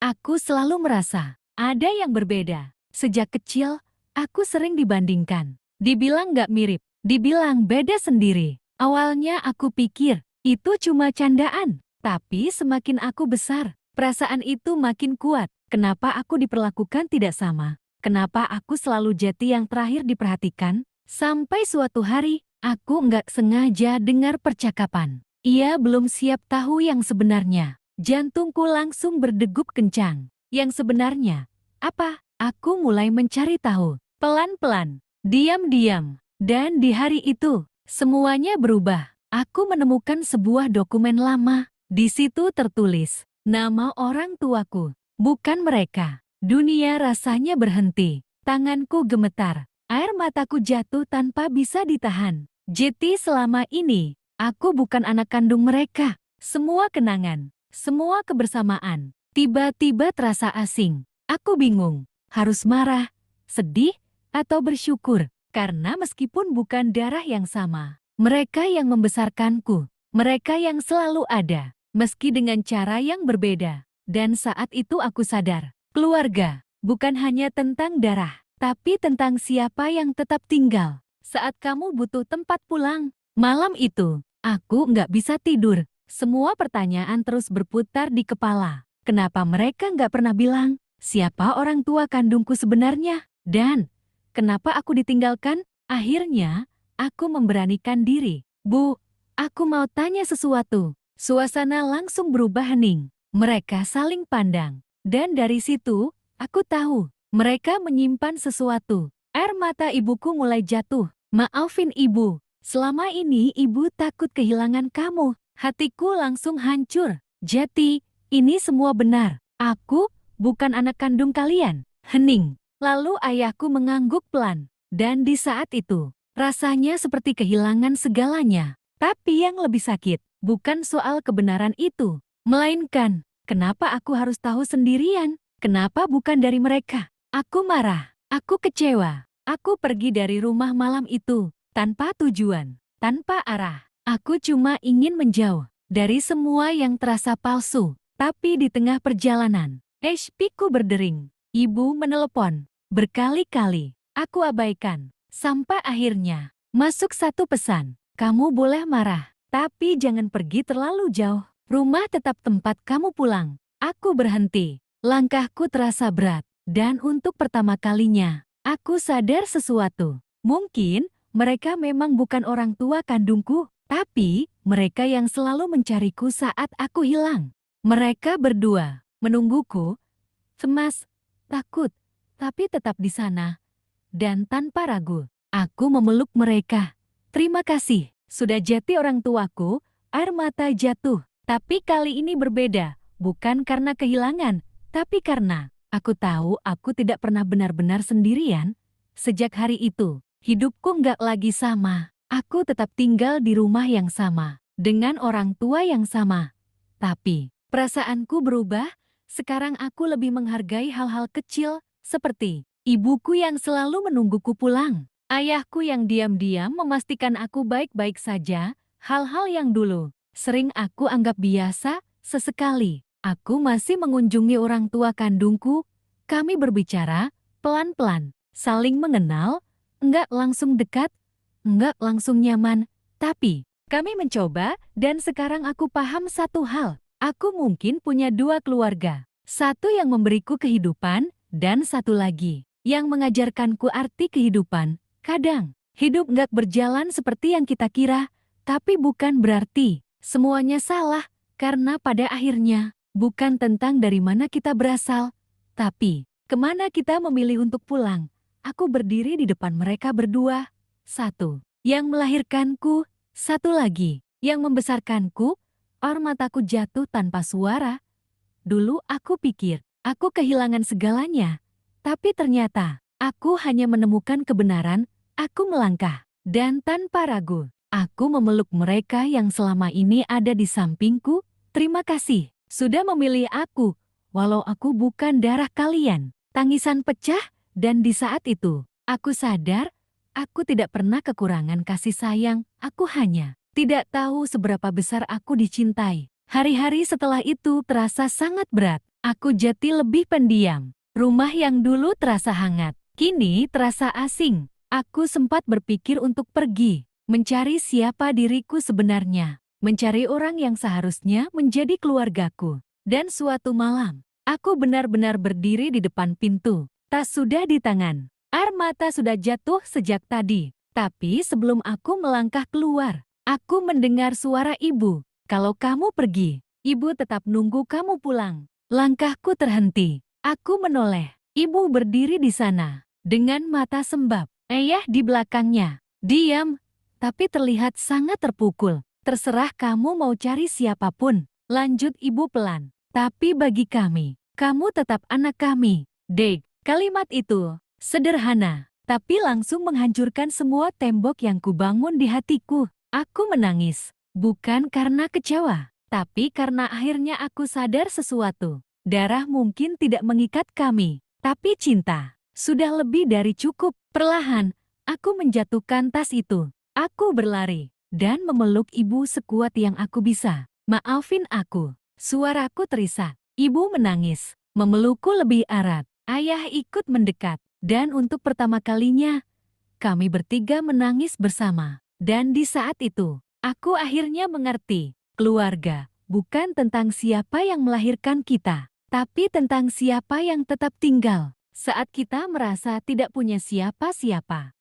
Aku selalu merasa ada yang berbeda. Sejak kecil, aku sering dibandingkan. Dibilang gak mirip, dibilang beda sendiri. Awalnya aku pikir itu cuma candaan. Tapi semakin aku besar, perasaan itu makin kuat. Kenapa aku diperlakukan tidak sama? Kenapa aku selalu jadi yang terakhir diperhatikan? Sampai suatu hari, aku nggak sengaja dengar percakapan. Ia belum siap tahu yang sebenarnya. Jantungku langsung berdegup kencang. Yang sebenarnya, apa? Aku mulai mencari tahu. Pelan-pelan, diam-diam. Dan di hari itu, semuanya berubah. Aku menemukan sebuah dokumen lama. Di situ tertulis, nama orang tuaku. Bukan mereka. Dunia rasanya berhenti. Tanganku gemetar. Air mataku jatuh tanpa bisa ditahan. Jadi selama ini, aku bukan anak kandung mereka. Semua kenangan, semua kebersamaan, tiba-tiba terasa asing. Aku bingung, harus marah, sedih, atau bersyukur. Karena meskipun bukan darah yang sama, mereka yang membesarkanku, mereka yang selalu ada, meski dengan cara yang berbeda. Dan saat itu aku sadar, keluarga bukan hanya tentang darah, tapi tentang siapa yang tetap tinggal saat kamu butuh tempat pulang. Malam itu, aku nggak bisa tidur. Semua pertanyaan terus berputar di kepala. Kenapa mereka nggak pernah bilang siapa orang tua kandungku sebenarnya? Dan kenapa aku ditinggalkan? Akhirnya, aku memberanikan diri. Bu, aku mau tanya sesuatu. Suasana langsung berubah hening. Mereka saling pandang. Dan dari situ, aku tahu mereka menyimpan sesuatu. Air mata ibuku mulai jatuh. Maafin ibu. Selama ini ibu takut kehilangan kamu. Hatiku langsung hancur. Jadi, ini semua benar. Aku bukan anak kandung kalian. Hening. Lalu ayahku mengangguk pelan. Dan di saat itu, rasanya seperti kehilangan segalanya. Tapi yang lebih sakit, bukan soal kebenaran itu. Melainkan, kenapa aku harus tahu sendirian? Kenapa bukan dari mereka? Aku marah. Aku kecewa. Aku pergi dari rumah malam itu. Tanpa tujuan. Tanpa arah. Aku cuma ingin menjauh dari semua yang terasa palsu. Tapi di tengah perjalanan, HP-ku berdering. Ibu menelepon. Berkali-kali, aku abaikan. Sampai akhirnya, masuk satu pesan. Kamu boleh marah, tapi jangan pergi terlalu jauh. Rumah tetap tempat kamu pulang. Aku berhenti. Langkahku terasa berat. Dan untuk pertama kalinya, aku sadar sesuatu. Mungkin, mereka memang bukan orang tua kandungku. Tapi, mereka yang selalu mencariku saat aku hilang. Mereka berdua, menungguku. Cemas, takut, tapi tetap di sana. Dan tanpa ragu, aku memeluk mereka. Terima kasih, sudah jadi orang tuaku. Air mata jatuh. Tapi kali ini berbeda, bukan karena kehilangan, tapi karena aku tahu aku tidak pernah benar-benar sendirian. Sejak hari itu, hidupku nggak lagi sama. Aku tetap tinggal di rumah yang sama, dengan orang tua yang sama. Tapi, perasaanku berubah. Sekarang aku lebih menghargai hal-hal kecil, seperti ibuku yang selalu menungguku pulang. Ayahku yang diam-diam memastikan aku baik-baik saja. Hal-hal yang dulu sering aku anggap biasa, sesekali aku masih mengunjungi orang tua kandungku. Kami berbicara pelan-pelan, saling mengenal, enggak langsung dekat, enggak langsung nyaman, tapi kami mencoba dan sekarang aku paham satu hal. Aku mungkin punya dua keluarga. Satu yang memberiku kehidupan, dan satu lagi yang mengajarkanku arti kehidupan. Kadang, hidup nggak berjalan seperti yang kita kira, tapi bukan berarti semuanya salah, karena pada akhirnya, bukan tentang dari mana kita berasal, tapi kemana kita memilih untuk pulang. Aku berdiri di depan mereka berdua. Satu, yang melahirkanku, satu lagi, yang membesarkanku. Air mataku jatuh tanpa suara. Dulu aku pikir, aku kehilangan segalanya. Tapi ternyata, aku hanya menemukan kebenaran. Aku melangkah. Dan tanpa ragu, aku memeluk mereka yang selama ini ada di sampingku. Terima kasih, sudah memilih aku, walau aku bukan darah kalian. Tangisan pecah, dan di saat itu, aku sadar, aku tidak pernah kekurangan kasih sayang. Aku hanya tidak tahu seberapa besar aku dicintai. Hari-hari setelah itu terasa sangat berat. Aku jadi lebih pendiam. Rumah yang dulu terasa hangat, kini terasa asing. Aku sempat berpikir untuk pergi, mencari siapa diriku sebenarnya, mencari orang yang seharusnya menjadi keluargaku. Dan suatu malam, aku benar-benar berdiri di depan pintu. Tas sudah di tangan, air mata sudah jatuh sejak tadi. Tapi sebelum aku melangkah keluar, aku mendengar suara ibu. Kalau kamu pergi, ibu tetap nunggu kamu pulang. Langkahku terhenti. Aku menoleh. Ibu berdiri di sana, dengan mata sembab. Ayah di belakangnya. Diam, tapi terlihat sangat terpukul. Terserah kamu mau cari siapapun. Lanjut ibu pelan. Tapi bagi kami, kamu tetap anak kami. Dek, kalimat itu sederhana, tapi langsung menghancurkan semua tembok yang kubangun di hatiku. Aku menangis, bukan karena kecewa, tapi karena akhirnya aku sadar sesuatu. Darah mungkin tidak mengikat kami, tapi cinta sudah lebih dari cukup. Perlahan, aku menjatuhkan tas itu. Aku berlari dan memeluk ibu sekuat yang aku bisa. Maafin aku. Suaraku terisak. Ibu menangis, memelukku lebih erat. Ayah ikut mendekat, dan untuk pertama kalinya, kami bertiga menangis bersama. Dan di saat itu, aku akhirnya mengerti, keluarga bukan tentang siapa yang melahirkan kita, tapi tentang siapa yang tetap tinggal saat kita merasa tidak punya siapa-siapa.